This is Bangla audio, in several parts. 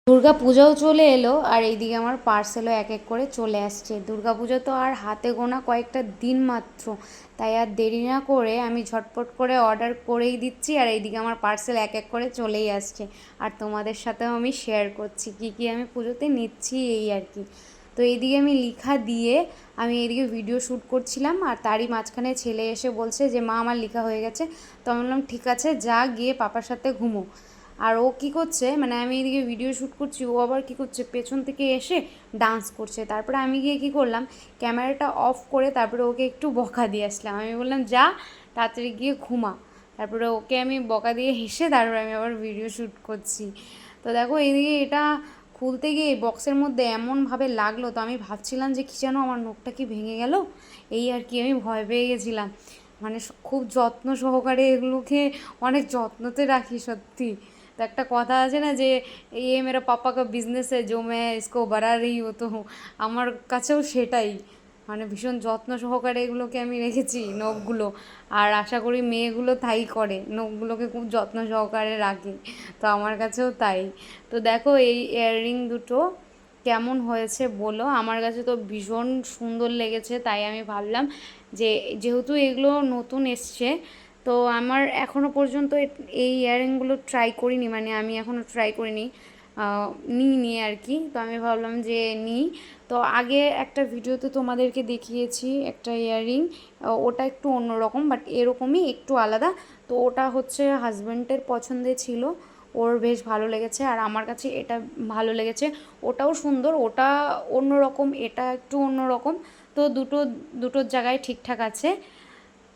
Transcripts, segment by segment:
দুর্গা পূজাও চলে এলো আর এইদিকে আমার পার্সেলও এক এক করে চলে আসছে। দুর্গা পুজো তো আর হাতে গোনা কয়েকটা দিন মাত্র, তাই আর দেরি না করে আমি ঝটপট করে অর্ডার করেই দিচ্ছি আর এইদিকে আমার পার্সেল এক এক করে চলেই আসছে। আর তোমাদের সাথেও আমি শেয়ার করছি কি কি আমি পুজোতে নিচ্ছি, এই আর কি। তো এইদিকে আমি লিখা দিয়ে আমি এইদিকে ভিডিও শ্যুট করছিলাম আর তারই মাঝখানে ছেলে এসে বলছে যে মা আমার লিখা হয়ে গেছে। তো আমি বললাম ঠিক আছে, যা গিয়ে পাপার সাথে ঘুমো। আর ও কী করছে, মানে আমি এদিকে ভিডিও শ্যুট করছি, ও আবার কী করছে পেছন থেকে এসে ডান্স করছে। তারপরে আমি গিয়ে কী করলাম, ক্যামেরাটা অফ করে তারপরে ওকে একটু বকা দিয়ে আসলাম। আমি বললাম যা তাড়াতাড়ি গিয়ে ঘুমা। তারপরে ওকে আমি বকা দিয়ে হেসে তারপরে আমি আবার ভিডিও শ্যুট করছি। তো দেখো এইদিকে এটা খুলতে গিয়ে বক্সের মধ্যে এমনভাবে লাগলো, তো আমি ভাবছিলাম যে কী যেন আমার নখটা কি ভেঙে গেল, এই আর কি। আমি ভয় পেয়ে গেছিলাম, মানে খুব যত্ন সহকারে এগুলোকে অনেক যত্নতে রাখি সত্যি। তো একটা কথা আছে না যে ये मेरा पापा का बिजनेस है जो मैं इसको बढ़ा रही हूँ, तो আমার কাছেও সেটাই। মানে ভীষণ যত্ন সহকারে এগুলোকে আমি রেখেছি নখগুলো। আর আশা করি মেয়েগুলো তাই করে, নখগুলোকে খুব যত্ন সহকারে রাখে। তো আমার কাছেও তাই। তো দেখো এই ইয়াররিং দুটো কেমন হয়েছে বলো। আমার কাছে তো ভীষণ সুন্দর লেগেছে, তাই আমি ভাবলাম যে যেহেতু এগুলো নতুন এসছে, তো আমার এখনও পর্যন্ত এই ইয়াররিংগুলো ট্রাই করিনি, মানে আমি এখনও ট্রাই করিনি, নিইনি আর কি। তো আমি ভাবলাম যে নিই। তো আগে একটা ভিডিওতে তোমাদেরকে দেখিয়েছি একটা ইয়াররিং, ওটা একটু অন্যরকম বাট এরকমই একটু আলাদা। তো ওটা হচ্ছে হাজব্যান্ডের পছন্দে ছিল, ওর বেশ ভালো লেগেছে আর আমার কাছে এটা ভালো লেগেছে। ওটাও সুন্দর, ওটা অন্যরকম, এটা একটু অন্যরকম। তো দুটোর জায়গায় ঠিকঠাক আছে।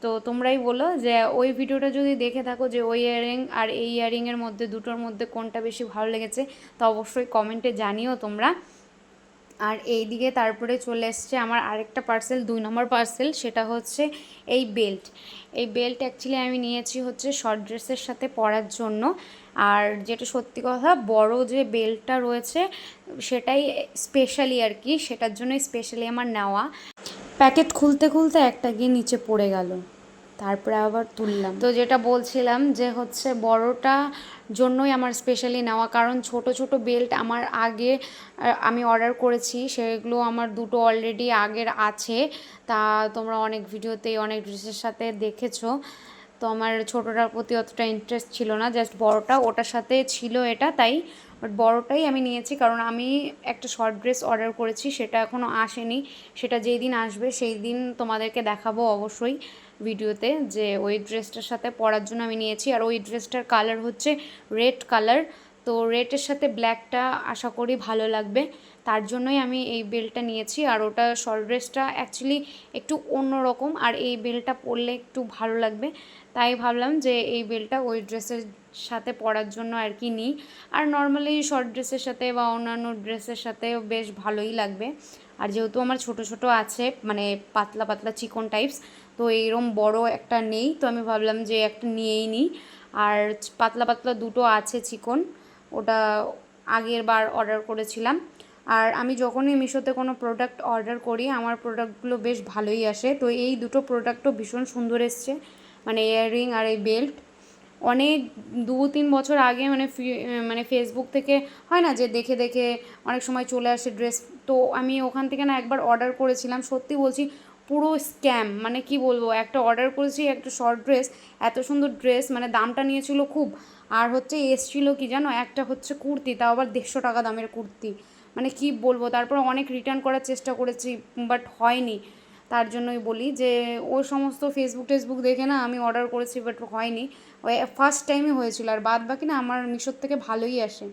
তো তোমরাই বলো যে ওই ভিডিওটা যদি দেখে থাকো যে ওই ইয়াররিং আর এই ইয়াররিংয়ের মধ্যে দুটোর মধ্যে কোনটা বেশি ভালো লেগেছে, তো অবশ্যই কমেন্টে জানিও তোমরা। আর এই দিকে তারপরে চলে এসছে আমার আরেকটা পার্সেল, 2 নম্বর পার্সেল। সেটা হচ্ছে এই বেল্ট। এই বেল্ট অ্যাকচুয়ালি আমি নিয়েছি হচ্ছে শর্ট ড্রেসের সাথে পরার জন্য। আর যেটা সত্যি কথা, বড় যে বেল্টটা রয়েছে সেটাই স্পেশালি আর কি, সেটার জন্যই স্পেশালি আমার নেওয়া। প্যাকেট খুলতে খুলতে একটা গিয়ে নিচে পড়ে গেল, তারপরে আবার তুললাম। তো যেটা বলছিলাম যে হচ্ছে বড়টা জন্যই আমার স্পেশালি নেওয়া, কারণ ছোট ছোট বেল্ট আমার আগে আমি অর্ডার করেছি, সেগুলো আমার দুটো অলরেডি আগের আছে। তা তোমরা অনেক ভিডিওতেই অনেক ড্রেসের সাথে দেখেছো। তো আমার ছোটোটার প্রতি অতটা ইন্টারেস্ট ছিল না, জাস্ট বড়টা ওটার সাথে ছিল এটা, তাই বাট বড়টাই আমি নিয়েছি। কারণ আমি একটা শর্ট ড্রেস অর্ডার করেছি, সেটা এখনও আসেনি। সেটা যেই দিন আসবে সেই দিন তোমাদেরকে দেখাবো অবশ্যই ভিডিওতে, যে ওই ড্রেসটার সাথে পরার জন্য আমি নিয়েছি। আর ওই ড্রেসটার কালার হচ্ছে রেড কালার। তো রেডের সাথে ব্ল্যাকটা আশা করি ভালো লাগবে, তার জন্যই আমি এই বেল্টটা নিয়েছি। আর ওটা শর্ট ড্রেসটা অ্যাকচুয়ালি একটু অন্যরকম, আর এই বেল্টটা পরলে একটু ভালো লাগবে, তাই ভাবলাম যে এই বেল্টটা ওই ড্রেসের সাথে পরার জন্য আর কি নিই। আর নর্মালি শর্ট ড্রেসের সাথে বা অন্যান্য ড্রেসের সাথেও বেশ ভালোই লাগবে। আর যেহেতু আমার ছোট ছোট আছে, মানে পাতলা পাতলা চিকন টাইপস, তো এইরকম বড় একটা নেই, তো আমি ভাবলাম যে একটা নিয়েই নিই। আর পাতলা পাতলা দুটো আছে চিকন, ওটা আগের বার অর্ডার করেছিলাম। আর আমি যখনই মিশোতে কোনো প্রোডাক্ট অর্ডার করি আমার প্রোডাক্টগুলো বেশ ভালোই আসে। তো এই দুটো প্রোডাক্টও ভীষণ সুন্দর এসছে, মানে ইয়াররিং আর এই বেল্ট। অনেক 2-3 বছর আগে মানে ফেসবুক থেকে হয় না যে দেখে দেখে অনেক সময় চলে আসে ড্রেস, তো আমি ওখান থেকে না একবার অর্ডার করেছিলাম। সত্যি বলছি পুরো স্ক্যাম, মানে কি বলবো, একটা অর্ডার করেছি একটা শর্ট ড্রেস, এত সুন্দর ড্রেস, মানে দামটা নিয়েছিল খুব। আর হচ্ছে এসছিলো কি জানো, একটা হচ্ছে কুর্তি, তাও আবার 150 টাকা দামের কুর্তি। মানে কি বলবো, তারপর অনেক রিটার্ন করার চেষ্টা করেছি বাট হয়নি। তার জন্যই বলি যে ওই সমস্ত ফেসবুক দেখে না আমি অর্ডার করেছি বাট হয়নি। ওই ফার্স্ট টাইমই হয়েছিল, আর বাদ বাকি না আমার মিশোর থেকে ভালোই আসে।